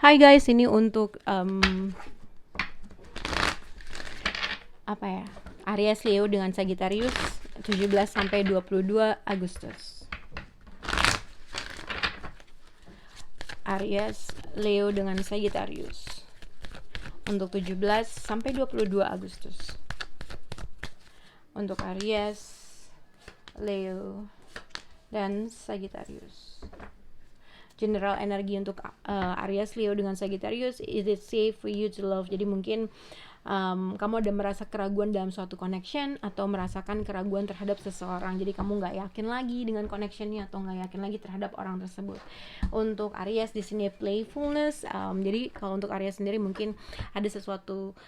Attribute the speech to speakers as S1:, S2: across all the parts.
S1: Hai guys, ini untuk Aries Leo dengan Sagittarius 17 sampai 22 Agustus. Aries Leo dengan Sagittarius untuk 17 sampai 22 Agustus. Untuk Aries Leo dan Sagittarius. General energi untuk Aries Leo dengan Sagittarius, is it safe for you to love? Jadi mungkin kamu ada merasa keraguan dalam suatu connection atau merasakan keraguan terhadap seseorang, jadi kamu nggak yakin lagi dengan connectionnya atau nggak yakin lagi terhadap orang tersebut. Untuk Aries di sini playfulness, jadi kalau untuk Aries sendiri mungkin ada sesuatu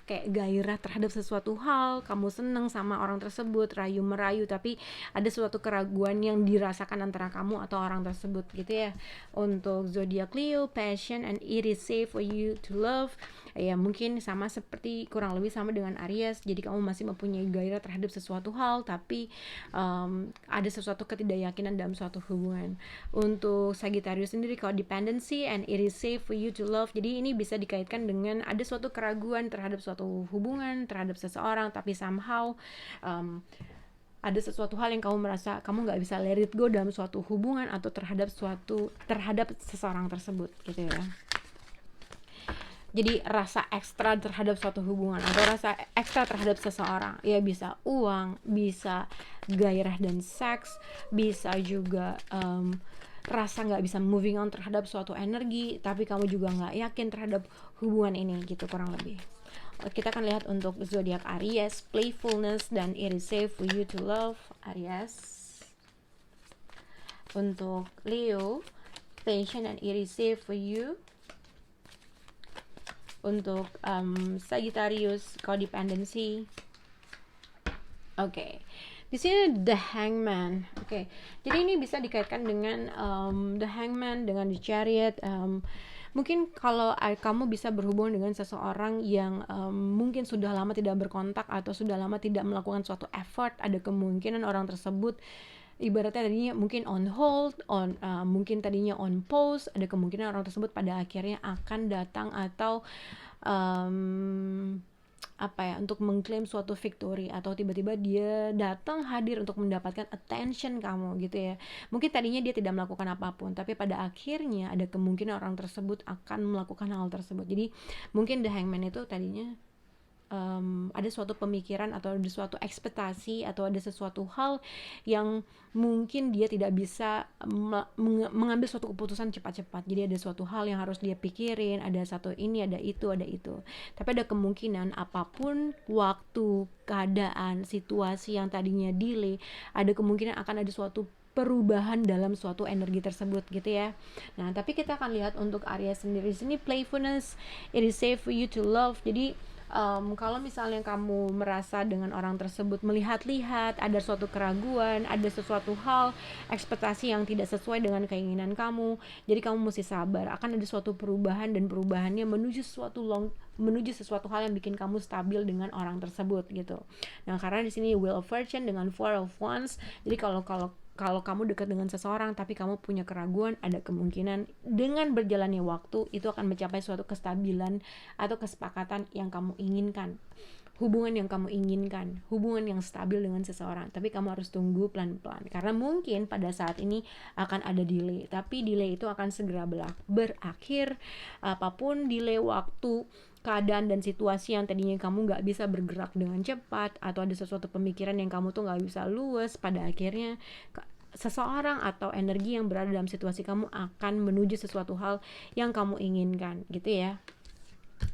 S1: kayak gairah terhadap sesuatu hal, kamu seneng sama orang tersebut, rayu merayu, tapi ada suatu keraguan yang dirasakan antara kamu atau orang tersebut gitu ya. Untuk zodiak Leo, passion and it is safe for you to love, ya mungkin sama seperti kurang lebih sama dengan Aries, jadi kamu masih mempunyai gairah terhadap sesuatu hal, tapi ada sesuatu ketidakyakinan dalam suatu hubungan. Untuk Sagittarius sendiri, kalau dependency and it is safe for you to love, jadi ini bisa dikaitkan dengan ada suatu keraguan terhadap suatu hubungan, terhadap seseorang, tapi somehow ada sesuatu hal yang kamu merasa kamu nggak bisa let it go dalam suatu hubungan atau terhadap seseorang tersebut gitu ya. Jadi rasa ekstra terhadap suatu hubungan atau rasa ekstra terhadap seseorang, ya bisa uang, bisa gairah dan seks, bisa juga rasa nggak bisa moving on terhadap suatu energi, tapi kamu juga nggak yakin terhadap hubungan ini gitu kurang lebih. Kita akan lihat untuk zodiak Aries, playfulness dan it is safe for you to love, Aries. Untuk Leo, passion and it is safe for you. Untuk Sagittarius, codependency. Oke. Di sini The Hangman. Oke. Jadi ini bisa dikaitkan dengan The Hangman dengan The Chariot. Mungkin kalau kamu bisa berhubungan dengan seseorang yang mungkin sudah lama tidak berkontak atau sudah lama tidak melakukan suatu effort, ada kemungkinan orang tersebut ibaratnya tadinya mungkin on hold, mungkin tadinya on pause, ada kemungkinan orang tersebut pada akhirnya akan datang atau untuk mengklaim suatu victory, atau tiba-tiba dia datang hadir untuk mendapatkan attention kamu gitu ya. Mungkin tadinya dia tidak melakukan apapun, tapi pada akhirnya ada kemungkinan orang tersebut akan melakukan hal tersebut. Jadi mungkin The Hangman itu tadinya ada suatu pemikiran atau ada suatu ekspektasi atau ada sesuatu hal yang mungkin dia tidak bisa mengambil suatu keputusan cepat-cepat. Jadi ada suatu hal yang harus dia pikirin, ada satu ini, ada itu. Tapi ada kemungkinan apapun waktu, keadaan, situasi yang tadinya delay, ada kemungkinan akan ada suatu perubahan dalam suatu energi tersebut gitu ya. Nah, tapi kita akan lihat untuk Aries sendiri sini playfulness, it is safe for you to love. Jadi kalau misalnya kamu merasa dengan orang tersebut melihat-lihat, ada suatu keraguan, ada sesuatu hal, ekspektasi yang tidak sesuai dengan keinginan kamu, jadi kamu mesti sabar, akan ada suatu perubahan dan perubahannya menuju sesuatu hal yang bikin kamu stabil dengan orang tersebut gitu. Nah, karena di sini Wheel of Fortune dengan Four of Wands, jadi kalau kamu dekat dengan seseorang tapi kamu punya keraguan, ada kemungkinan dengan berjalannya waktu itu akan mencapai suatu kestabilan atau kesepakatan yang kamu inginkan, hubungan yang kamu inginkan, hubungan yang stabil dengan seseorang. Tapi kamu harus tunggu pelan-pelan, karena mungkin pada saat ini akan ada delay, tapi delay itu akan segera berakhir. Apapun delay waktu, keadaan dan situasi yang tadinya kamu gak bisa bergerak dengan cepat, atau ada sesuatu pemikiran yang kamu tuh gak bisa luwes, pada akhirnya seseorang atau energi yang berada dalam situasi kamu akan menuju sesuatu hal yang kamu inginkan gitu ya,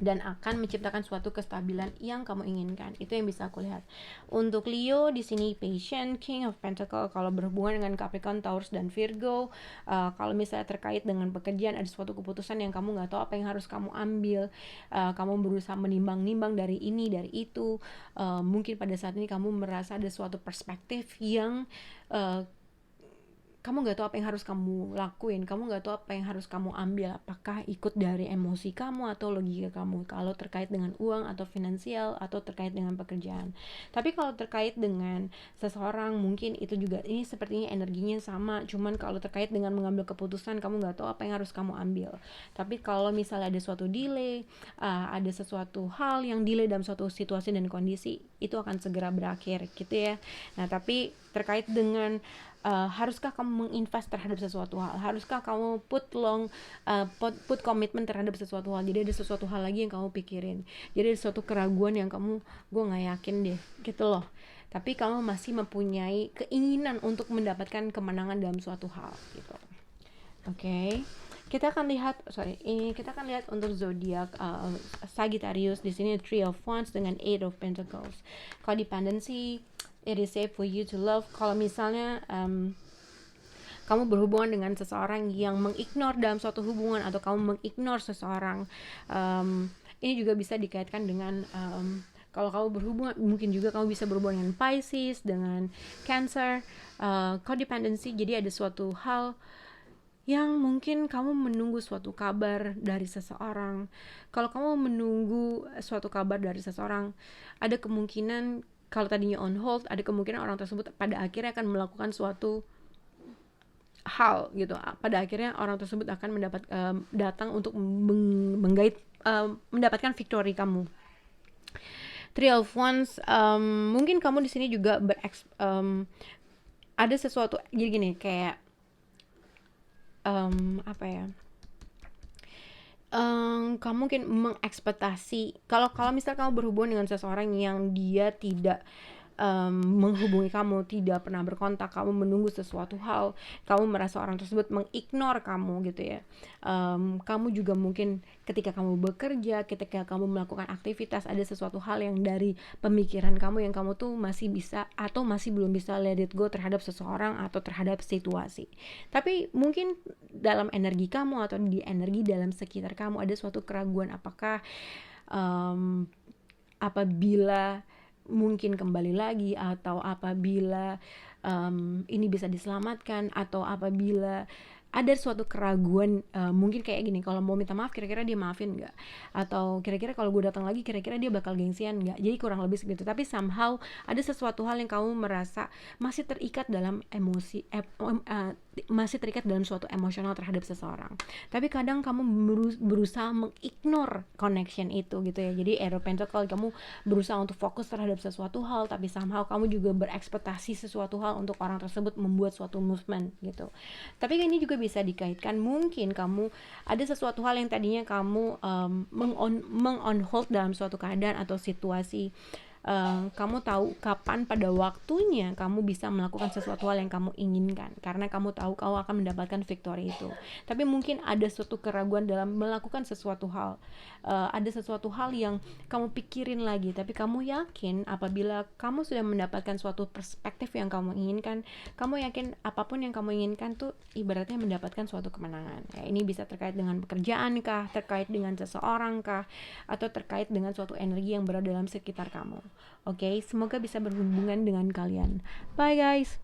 S1: dan akan menciptakan suatu kestabilan yang kamu inginkan. Itu yang bisa aku lihat. Untuk Leo di sini patient, King of Pentacle. Kalau berhubungan dengan Capricorn, Taurus dan Virgo, kalau misalnya terkait dengan pekerjaan, ada suatu keputusan yang kamu nggak tahu apa yang harus kamu ambil, kamu berusaha menimbang-nimbang dari ini dari itu, mungkin pada saat ini kamu merasa ada suatu perspektif yang kamu nggak tahu apa yang harus kamu lakuin, kamu nggak tahu apa yang harus kamu ambil, apakah ikut dari emosi kamu atau logika kamu, kalau terkait dengan uang atau finansial atau terkait dengan pekerjaan. Tapi kalau terkait dengan seseorang, mungkin itu juga, ini sepertinya energinya sama, cuman kalau terkait dengan mengambil keputusan, kamu nggak tahu apa yang harus kamu ambil. Tapi kalau misalnya ada suatu delay, ada sesuatu hal yang delay dalam suatu situasi dan kondisi, itu akan segera berakhir gitu ya. Nah, tapi terkait dengan haruskah kamu menginvest terhadap sesuatu hal, haruskah kamu put komitmen terhadap sesuatu hal. Jadi ada sesuatu hal lagi yang kamu pikirin, jadi ada suatu keraguan yang gue nggak yakin deh gitu loh, tapi kamu masih mempunyai keinginan untuk mendapatkan kemenangan dalam suatu hal gitu. Oke. Kita akan lihat untuk zodiak Sagittarius. Di sini Three of Wands dengan Eight of Pentacles. Codependency, it is safe for you to love. Kalau misalnya kamu berhubungan dengan seseorang yang mengignore dalam suatu hubungan, atau kamu mengignore seseorang, ini juga bisa dikaitkan dengan kalau kamu berhubungan, mungkin juga kamu bisa berhubungan dengan Pisces, dengan Cancer. Codependency, jadi ada suatu hal yang mungkin kamu menunggu suatu kabar dari seseorang. Kalau kamu menunggu suatu kabar dari seseorang, ada kemungkinan, kalau tadinya on hold, ada kemungkinan orang tersebut pada akhirnya akan melakukan suatu hal gitu. Pada akhirnya orang tersebut akan datang untuk menggait, mendapatkan victory kamu. Three of Wands, mungkin kamu di sini juga ada sesuatu, jadi gini, kayak apa ya, kamu mungkin mengekspektasi, kalau misal kamu berhubungan dengan seseorang yang dia tidak menghubungi kamu, tidak pernah berkontak, kamu menunggu sesuatu hal, kamu merasa orang tersebut mengignore kamu gitu ya. Kamu juga mungkin ketika kamu bekerja, ketika kamu melakukan aktivitas, ada sesuatu hal yang dari pemikiran kamu yang kamu tuh masih bisa atau masih belum bisa let it go terhadap seseorang atau terhadap situasi. Tapi mungkin dalam energi kamu atau di energi dalam sekitar kamu ada suatu keraguan, apakah apabila mungkin kembali lagi, atau apabila ini bisa diselamatkan, atau apabila ada suatu keraguan, mungkin kayak gini, kalau mau minta maaf kira-kira dia maafin nggak, atau kira-kira kalau gue datang lagi kira-kira dia bakal gengsian nggak. Jadi kurang lebih segitu. Tapi somehow ada sesuatu hal yang kamu merasa masih terikat dalam emosi, masih terikat dalam suatu emosional terhadap seseorang. Tapi kadang kamu berusaha mengignore connection itu gitu ya. Jadi Eight of Pentacles, kamu berusaha untuk fokus terhadap sesuatu hal, tapi somehow kamu juga berekspektasi sesuatu hal untuk orang tersebut membuat suatu movement gitu. Tapi ini juga bisa dikaitkan, mungkin kamu ada sesuatu hal yang tadinya kamu meng-on hold dalam suatu keadaan atau situasi. Kamu tahu kapan pada waktunya kamu bisa melakukan sesuatu hal yang kamu inginkan, karena kamu tahu kamu akan mendapatkan victory itu. Tapi mungkin ada suatu keraguan dalam melakukan sesuatu hal, ada sesuatu hal yang kamu pikirin lagi, tapi kamu yakin apabila kamu sudah mendapatkan suatu perspektif yang kamu inginkan, kamu yakin apapun yang kamu inginkan tuh ibaratnya mendapatkan suatu kemenangan ya. Ini bisa terkait dengan pekerjaan kah, terkait dengan seseorang kah, atau terkait dengan suatu energi yang berada dalam sekitar kamu. Oke, semoga bisa berhubungan dengan kalian. Bye guys.